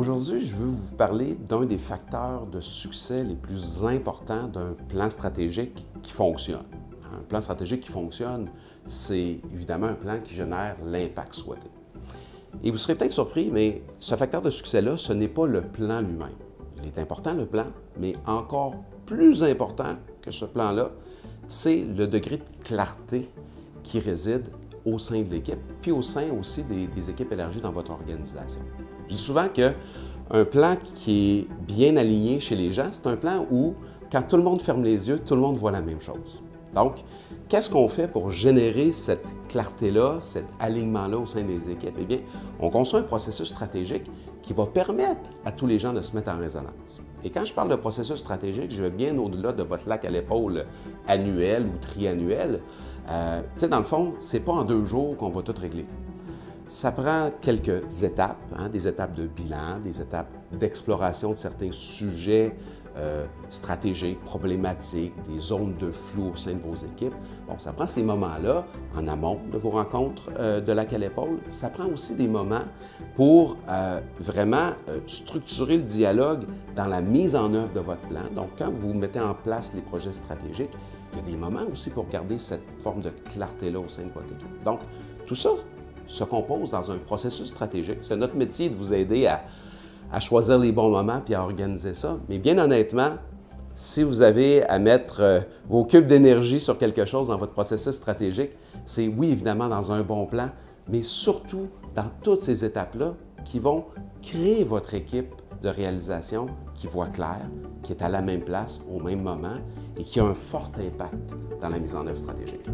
Aujourd'hui, je veux vous parler d'un des facteurs de succès les plus importants d'un plan stratégique qui fonctionne. Un plan stratégique qui fonctionne, c'est évidemment un plan qui génère l'impact souhaité. Et vous serez peut-être surpris, mais ce facteur de succès-là, ce n'est pas le plan lui-même. Il est important, le plan, mais encore plus important que ce plan-là, c'est le degré de clarté qui réside au sein de l'équipe, puis au sein aussi des équipes élargies dans votre organisation. Je dis souvent qu'un plan qui est bien aligné chez les gens, c'est un plan où, quand tout le monde ferme les yeux, tout le monde voit la même chose. Donc, qu'est-ce qu'on fait pour générer cette clarté-là, cet alignement-là au sein des équipes? Eh bien, on construit un processus stratégique qui va permettre à tous les gens de se mettre en résonance. Et quand je parle de processus stratégique, je vais bien au-delà de votre lac à l'épaule annuel ou triannuel. Dans le fond, ce n'est pas en 2 jours qu'on va tout régler. Ça prend quelques étapes, des étapes de bilan, des étapes d'exploration de certains sujets stratégiques, problématiques, des zones de flou au sein de vos équipes. Bon, ça prend ces moments-là en amont de vos rencontres de lac à l'épaule. Ça prend aussi des moments pour vraiment structurer le dialogue dans la mise en œuvre de votre plan. Donc, quand vous mettez en place les projets stratégiques, il y a des moments aussi pour garder cette forme de clarté-là au sein de votre équipe. Donc, tout ça se compose dans un processus stratégique. C'est notre métier de vous aider à choisir les bons moments puis à organiser ça. Mais bien honnêtement, si vous avez à mettre vos cubes d'énergie sur quelque chose dans votre processus stratégique, c'est oui, évidemment, dans un bon plan, mais surtout dans toutes ces étapes-là qui vont créer votre équipe de réalisation qui voit clair, qui est à la même place au même moment et qui a un fort impact dans la mise en œuvre stratégique.